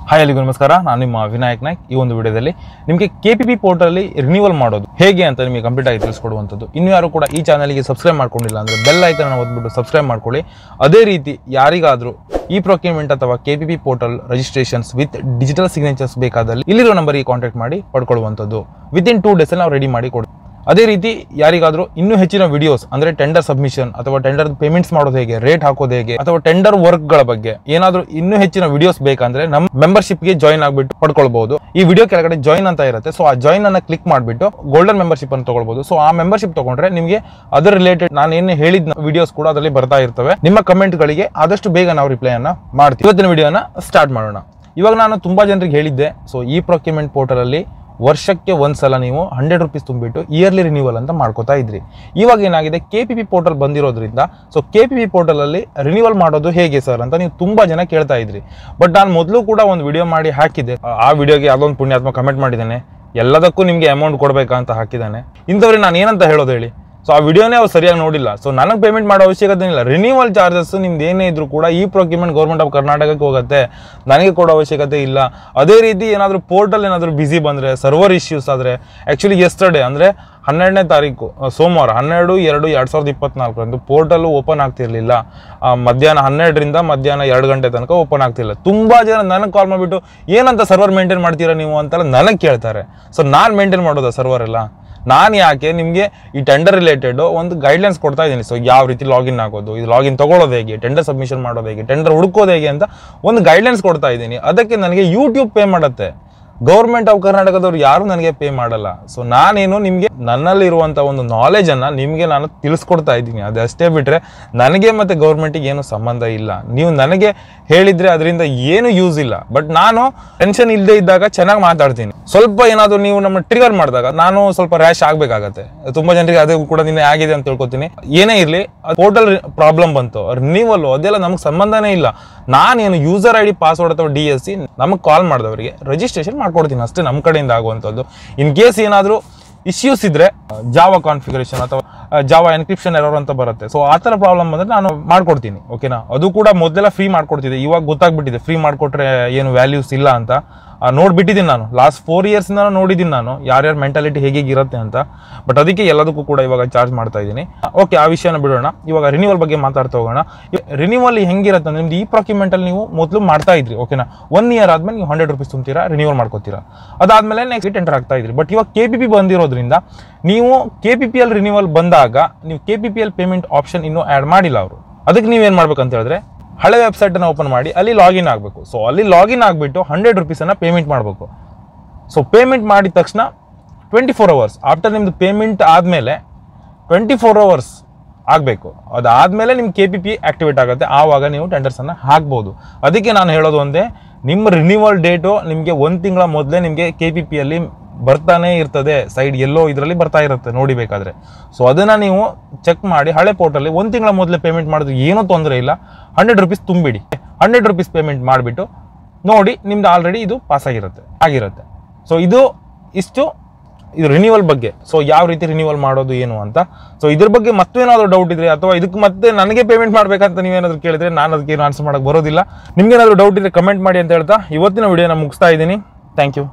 Hi ಎಲ್ಲರಿಗೂ ನಮಸ್ಕಾರ. ನಾನು ನಿಮ್ಮ ವಿನಾಯಕ್ ನಾಯ್ಕ್. ಈ ಒಂದು ವಿಡಿಯೋದಲ್ಲಿ ನಿಮಗೆ KPP ಪೋರ್ಟಲ್ ರಿನ್ಯೂವಲ್ ಮಾಡೋದು ಹೇಗೆ ಅಂತ ನಿಮಗೆ ಕಂಪ್ಲೀಟ್ ಆಗಿ ತಿಳಿಸ್ಕೊಡುವಂಥದ್ದು. ಇನ್ನು ಯಾರು ಕೂಡ ಈ ಚಾನಲ್ಗೆ ಸಬ್ಸ್ಕ್ರೈಬ್ ಮಾಡ್ಕೊಂಡಿಲ್ಲ ಅಂದರೆ ಬೆಲ್ ಐಕನ್ ಒತ್ಬಿಟ್ಟು ಸಬ್ಸ್ಕ್ರೈಬ್ ಮಾಡ್ಕೊಳ್ಳಿ. ಅದೇ ರೀತಿ ಯಾರಿಗಾದರೂ ಈ ಪ್ರೊಕ್ಯೂರ್ಮೆಂಟ್ ಅಥವಾ KPP portal registrations with digital signatures ಬೇಕಾದಲ್ಲಿ ಇಲ್ಲಿರೋ ನಂಬರಿಗೆ ಕಾಂಟ್ಯಾಕ್ಟ್ ಮಾಡಿ ಪಡ್ಕೊಳ್ಳುವಂಥದ್ದು. ವಿತಿನ್ 2 ಡೇಸ್ ನಾವು ರೆಡಿ ಮಾಡಿ ಕೊಡ್ತೀವಿ. ಅದೇ ರೀತಿ ಯಾರಿಗಾದರೂ ಇನ್ನೂ ಹೆಚ್ಚಿನ ವಿಡಿಯೋಸ್ ಅಂದರೆ ಟೆಂಡರ್ ಸಬ್ಮಿಷನ್ ಅಥವಾ ಟೆಂಡರ್ ಪೇಮೆಂಟ್ಸ್ ಮಾಡೋದು ಹೇಗೆ, ರೇಟ್ ಹಾಕೋದು ಹೇಗೆ, ಅಥವಾ ಟೆಂಡರ್ ವರ್ಕ್ಗಳ ಬಗ್ಗೆ ಏನಾದರೂ ಇನ್ನೂ ಹೆಚ್ಚಿನ ವಿಡಿಯೋಸ್ ಬೇಕಂದ್ರೆ ನಮ್ಮ ಮೆಂಬರ್ಶಿಪ್ಗೆ ಜಾಯಿನ್ ಆಗಿಬಿಟ್ಟು ಪಡ್ಕೊಳ್ಬಹುದು. ಈ ವಿಡಿಯೋ ಕೆಳಗಡೆ ಜಾಯಿನ್ ಅಂತ ಇರುತ್ತೆ. ಸೊ ಆ ಜಾಯಿನ್ ಅನ್ನ ಕ್ಲಿಕ್ ಮಾಡಿಬಿಟ್ಟು ಗೋಲ್ಡನ್ ಮೆಂಬರ್ಶಿಪ್ ಅನ್ನು ತಗೊಳ್ಬಹುದು. ಸೊ ಆ ಮೆಂಬರ್ಶಿಪ್ ತಗೊಂಡ್ರೆ ನಿಮಗೆ ಅದರ ರಿಲೇಟೆಡ್ ನಾನು ಏನು ಹೇಳಿದ ವಿಡಿಯೋಸ್ ಕೂಡ ಅದರಲ್ಲಿ ಬರ್ತಾ ಇರ್ತವೆ. ನಿಮ್ಮ ಕಮೆಂಟ್ ಗಳಿಗೆ ಆದಷ್ಟು ಬೇಗ ನಾವು ರಿಪ್ಲೈ ಅನ್ನ ಮಾಡ್ತೀವಿ. ಇವತ್ತಿನ ವಿಡಿಯೋನ ಸ್ಟಾರ್ಟ್ ಮಾಡೋಣ. ಇವಾಗ ನಾನು ತುಂಬಾ ಜನರಿಗೆ ಹೇಳಿದ್ದೆ, ಸೊ ಈ ಪ್ರೊಕ್ಯೂರ್ಮೆಂಟ್ ಪೋರ್ಟಲ್ ಅಲ್ಲಿ ವರ್ಷಕ್ಕೆ ಒಂದ್ಸಲ ನೀವು 100 ರೂಪೀಸ್ ತುಂಬಿಟ್ಟು ಇಯರ್ಲಿ ರಿನ್ಯೂವಲ್ ಅಂತ ಮಾಡ್ಕೋತಾ ಇದ್ರಿ. ಇವಾಗ ಏನಾಗಿದೆ, KPP ಪೋರ್ಟಲ್ ಬಂದಿರೋದ್ರಿಂದ ಸೊ KPP ಪೋರ್ಟಲ್ ಅಲ್ಲಿ ರಿನ್ಯೂವಲ್ ಮಾಡೋದು ಹೇಗೆ ಸರ್ ಅಂತ ನೀವು ತುಂಬಾ ಜನ ಕೇಳ್ತಾ ಇದ್ರಿ. ಬಟ್ ನಾನು ಮೊದಲು ಕೂಡ ಒಂದು ವಿಡಿಯೋ ಮಾಡಿ ಹಾಕಿದ್ದೆ. ಆ ವಿಡಿಯೋಗೆ ಅದೊಂದು ಪುಣ್ಯಾತ್ಮ ಕಮೆಂಟ್ ಮಾಡಿದ್ದೇನೆ, ಎಲ್ಲದಕ್ಕೂ ನಿಮಗೆ ಅಮೌಂಟ್ ಕೊಡ್ಬೇಕಾ ಅಂತ ಹಾಕಿದ್ದಾನೆ. ಇಂಥವ್ರಿಗೆ ನಾನು ಏನಂತ ಹೇಳೋದು ಹೇಳಿ. ಸೊ ಆ ವಿಡಿಯೋನೇ ಅವ್ರು ಸರಿಯಾಗಿ ನೋಡಿಲ್ಲ. ಸೊ ನನಗೆ ಪೇಮೆಂಟ್ ಮಾಡೋ ಅವಶ್ಯಕತೆ ಇಲ್ಲ. ರಿನ್ಯೂವಲ್ ಚಾರ್ಜಸ್ ನಿಮ್ದು ಏನೇ ಇದ್ರು ಕೂಡ ಈ ಪ್ರೊಕ್ಯೂರ್ಮೆಂಟ್ ಗೌರ್ಮೆಂಟ್ ಆಫ್ ಕರ್ನಾಟಕಕ್ಕೆ ಹೋಗುತ್ತೆ, ನನಗೆ ಕೊಡೋ ಅವಶ್ಯಕತೆ ಇಲ್ಲ. ಅದೇ ರೀತಿ ಏನಾದರೂ ಪೋರ್ಟಲ್ ಏನಾದರೂ ಬಿಸಿ ಬಂದರೆ, ಸರ್ವರ್ ಇಶ್ಯೂಸ್ ಆದರೆ, ಆ್ಯಕ್ಚುಲಿ ಎಸ್ಟರ್ಡೇ ಅಂದರೆ 12ನೇ ತಾರೀಕು ಸೋಮವಾರ 12/2/2024 ಪೋರ್ಟಲ್ ಓಪನ್ ಆಗ್ತಿರ್ಲಿಲ್ಲ. ಮಧ್ಯಾಹ್ನ 12ರಿಂದ ಮಧ್ಯಾಹ್ನ 2 ಗಂಟೆ ತನಕ ಓಪನ್ ಆಗ್ತಿಲ್ಲ. ತುಂಬಾ ಜನ ನನಗೆ ಕಾಲ್ ಮಾಡಿಬಿಟ್ಟು ಏನಂತ ಸರ್ವರ್ ಮೇಂಟೈನ್ ಮಾಡ್ತೀರಾ ನೀವು ಅಂತೆಲ್ಲ ನನಗೆ ಕೇಳ್ತಾರೆ. ಸೊ ನಾನು ಮೇಂಟೈನ್ ಮಾಡೋದಾ ಸರ್ವರ್ ಎಲ್ಲ? ನಾನು ಯಾಕೆ ನಿಮಗೆ ಈ ಟೆಂಡರ್ ರಿಲೇಟೆಡ್ ಒಂದು ಗೈಡ್ಲೈನ್ಸ್ ಕೊಡ್ತಾ ಇದ್ದೀನಿ. ಸೊ ಯಾವ ರೀತಿ ಲಾಗಿನ್ ಆಗೋದು, ಇದು ಲಾಗಿನ್ ತಗೊಳ್ಳೋದು ಹೇಗೆ, ಟೆಂಡರ್ ಸಬ್ಮಿಷನ್ ಮಾಡೋದು ಹೇಗೆ, ಟೆಂಡರ್ ಹುಡುಕೋದು ಹೇಗೆ ಅಂತ ಒಂದು ಗೈಡ್ಲೈನ್ಸ್ ಕೊಡ್ತಾ ಇದ್ದೀನಿ. ಅದಕ್ಕೆ ನನಗೆ ಯೂಟ್ಯೂಬ್ ಪೇ ಮಾಡುತ್ತೆ. ಗೌರ್ಮೆಂಟ್ ಆಫ್ ಕರ್ನಾಟಕದವ್ರು ಯಾರು ನನಗೆ ಪೇ ಮಾಡಲ್ಲ. ಸೊ ನಾನೇನು ನಿಮಗೆ ನನ್ನಲ್ಲಿರುವಂಥ ಒಂದು ನಾಲೆಜನ್ನು ನಿಮಗೆ ನಾನು ತಿಳಿಸ್ಕೊಡ್ತಾ ಇದ್ದೀನಿ. ಅದಷ್ಟೇ ಬಿಟ್ಟರೆ ನನಗೆ ಮತ್ತು ಗೌರ್ಮೆಂಟಿಗೆ ಏನು ಸಂಬಂಧ ಇಲ್ಲ. ನೀವು ನನಗೆ ಹೇಳಿದರೆ ಅದರಿಂದ ಏನು ಯೂಸ್ ಇಲ್ಲ. ಬಟ್ ನಾನು ಟೆನ್ಷನ್ ಇಲ್ಲದೆ ಇದ್ದಾಗ ಚೆನ್ನಾಗಿ ಮಾತಾಡ್ತೀನಿ. ಸ್ವಲ್ಪ ಏನಾದರೂ ನೀವು ನಮ್ಮ ಟ್ರಿಗರ್ ಮಾಡಿದಾಗ ನಾನು ಸ್ವಲ್ಪ ರ್ಯಾಶ್ ಆಗಬೇಕಾಗತ್ತೆ. ತುಂಬ ಜನರಿಗೆ ಅದು ಕೂಡ ನಿನ್ನೆ ಆಗಿದೆ ಅಂತ ತಿಳ್ಕೊತೀನಿ. ಏನೇ ಇರಲಿ, ಪೋರ್ಟಲ್ ಪ್ರಾಬ್ಲಮ್ ಬಂತು, ರಿನ್ಯೂವಲ್ ಅದೆಲ್ಲ ನಮಗೆ ಸಂಬಂಧನೇ ಇಲ್ಲ. ನಾನೇನು ಯೂಸರ್ ID ಪಾಸ್ವರ್ಡ್ ಅಥವಾ DSC ನಮಗೆ ಕಾಲ್ ಮಾಡಿದವರಿಗೆ ರಿಜಿಸ್ಟ್ರೇಷನ್ ಮಾಡ್ಕೊಡ್ತೀನಿ ಅಷ್ಟೇ, ನಮ್ಮ ಕಡೆಯಿಂದ ಆಗುವಂಥದ್ದು. ಇನ್ ಕೇಸ್ ಏನಾದರೂ ಇಶ್ಯೂಸ್ ಇದ್ರೆ ಜಾವಾ ಕಾನ್ಫಿಗರೇಷನ್ ಅಥವಾ ಜಾವಾ ಎನ್ಕ್ರಿಪ್ಷನ್ ಎರರ್ ಅಂತ ಬರುತ್ತೆ. ಸೊ ಆ ಥರ ಪ್ರಾಬ್ಲಮ್ ಬಂದರೆ ನಾನು ಮಾಡ್ಕೊಡ್ತೀನಿ. ಓಕೆನಾ? ಅದು ಕೂಡ ಮೊದಲೆಲ್ಲ ಫ್ರೀ ಮಾಡ್ಕೊಡ್ತಿದ್ದೆ. ಇವಾಗ ಗೊತ್ತಾಗ್ಬಿಟ್ಟಿದೆ ಫ್ರೀ ಮಾಡಿಕೊಟ್ರೆ ಏನು ವ್ಯಾಲ್ಯೂಸ್ ಇಲ್ಲ ಅಂತ. ನೋಡ್ಬಿಟ್ಟಿದ್ದೀನಿ ನಾನು. ಲಾಸ್ಟ್ 4 years ನೋಡಿದ್ದೀನಿ ನಾನು ಯಾರ್ಯಾರ ಮೆಂಟಾಲಿಟಿ ಹೇಗಿರುತ್ತೆ ಅಂತ. ಬಟ್ ಅದಕ್ಕೆ ಎಲ್ಲದಕ್ಕೂ ಕೂಡ ಇವಾಗ ಚಾರ್ಜ್ ಮಾಡ್ತಾ ಇದ್ದೀನಿ. ಓಕೆ, ಆ ವಿಷಯನ ಬಿಡೋಣ. ಇವಾಗ ರಿನ್ಯೂವಲ್ ಬಗ್ಗೆ ಮಾತಾಡ್ತಾ ಹೋಗೋಣ. ರಿನ್ಯೂವಲ್ ಹೆಂಗಿರುತ್ತೆ ಅಂದ್ರೆ, ನಿಮ್ದು ಈ ಪ್ರೊಕ್ಯೂರ್ಮೆಂಟಲ್ಲಿ ನೀವು ಮೊದಲು ಮಾಡ್ತಾ ಇದ್ರಿ. ಓಕೆನಾ? 1 year ಆದ್ಮೇಲೆ ನೀವು 100 ರೂಪೀಸ್ ತುಂಬ್ತೀರಾ, ರಿನ್ಯೂವಲ್ ಮಾಡ್ಕೋತೀರಾ. ಅದಾದ್ಮೇಲೆ ನೆಕ್ಸ್ಟ್ ಟೆಂಡರ್ ಆಗ್ತಾ ಇದ್ರಿ. ಬಟ್ ಇವಾಗ KPP ಬಂದಿರೋದ್ರಿಂದ ನೀವು KPPL ರಿನ್ಯೂವಲ್ ಬಂದಾಗ ನೀವು KPPL ಪೇಮೆಂಟ್ ಆಪ್ಷನ್ ಇನ್ನೂ ಆ್ಯಡ್ ಮಾಡಿಲ್ಲ ಅವರು. ಅದಕ್ಕೆ ನೀವೇನು ಮಾಡ್ಬೇಕಂತ ಹೇಳಿದ್ರೆ, ಹಳೆ ವೆಬ್ಸೈಟನ್ನು ಓಪನ್ ಮಾಡಿ ಅಲ್ಲಿ ಲಾಗಿನ್ ಆಗಬೇಕು. ಸೊ ಅಲ್ಲಿ ಲಾಗಿನ್ ಆಗಿಬಿಟ್ಟು 100 ರೂಪೀಸನ್ನು ಪೇಮೆಂಟ್ ಮಾಡಬೇಕು. ಸೊ ಪೇಮೆಂಟ್ ಮಾಡಿದ ತಕ್ಷಣ 24 hours ಆಫ್ಟರ್ ನಿಮ್ಮದು ಪೇಮೆಂಟ್ ಆದಮೇಲೆ 24 hours ಆಗಬೇಕು. ಅದಾದಮೇಲೆ ನಿಮ್ಮ KPP ಆ್ಯಕ್ಟಿವೇಟ್ ಆಗುತ್ತೆ. ಆವಾಗ ನೀವು ಟೆಂಡರ್ಸನ್ನು ಹಾಕ್ಬೋದು. ಅದಕ್ಕೆ ನಾನು ಹೇಳೋದು ಒಂದೇ, ನಿಮ್ಮ ರಿನ್ಯೂವಲ್ ಡೇಟು ನಿಮಗೆ 1 ತಿಂಗಳ ಮೊದಲೇ ನಿಮಗೆ KPPಯಲ್ಲಿ ಬರ್ತಾನೆ ಇರ್ತದೆ. ಸೈಡ್ ಎಲ್ಲೋ ಇದರಲ್ಲಿ ಬರ್ತಾ ಇರುತ್ತೆ ನೋಡಿ ಬೇಕಾದರೆ. ಸೊ ಅದನ್ನು ನೀವು ಚೆಕ್ ಮಾಡಿ ಹಳೆ ಪೋರ್ಟಲ್ಲಿ 1 ತಿಂಗಳ ಮೊದಲೇ ಪೇಮೆಂಟ್ ಮಾಡಿದ್ರೆ ಏನೂ ತೊಂದರೆ ಇಲ್ಲ. 100 ರೂಪೀಸ್ ತುಂಬಿಡಿ. 100 ರೂಪೀಸ್ ಪೇಮೆಂಟ್ ಮಾಡಿಬಿಟ್ಟು ನೋಡಿ, ನಿಮ್ದು ಆಲ್ರೆಡಿ ಇದು ಪಾಸ್ ಆಗಿರುತ್ತೆ. ಸೊ ಇಷ್ಟು ರಿನ್ಯೂವಲ್ ಬಗ್ಗೆ. ಸೊ ಯಾವ ರೀತಿ ರಿನ್ಯೂವಲ್ ಮಾಡೋದು ಏನು ಅಂತ. ಸೊ ಇದ್ರ ಬಗ್ಗೆ ಮತ್ತೇನಾದರೂ ಡೌಟ್ ಇದ್ರೆ ಅಥವಾ ಇದಕ್ಕೆ ಮತ್ತೆ ನನಗೆ ಪೇಮೆಂಟ್ ಮಾಡಬೇಕಂತ ನೀವೇನಾದರೂ ಕೇಳಿದ್ರೆ ನಾನು ಅದಕ್ಕೆ ಆನ್ಸರ್ ಮಾಡೋಕ್ಕೆ ಬರೋದಿಲ್ಲ. ನಿಮ್ಗೇನಾದರೂ ಡೌಟ್ ಇದ್ರೆ ಕಮೆಂಟ್ ಮಾಡಿ ಅಂತ ಹೇಳ್ತಾ ಇವತ್ತಿನ ವಿಡಿಯೋನ ಮುಗಿಸ್ತಾ ಇದ್ದೀನಿ. Thank you.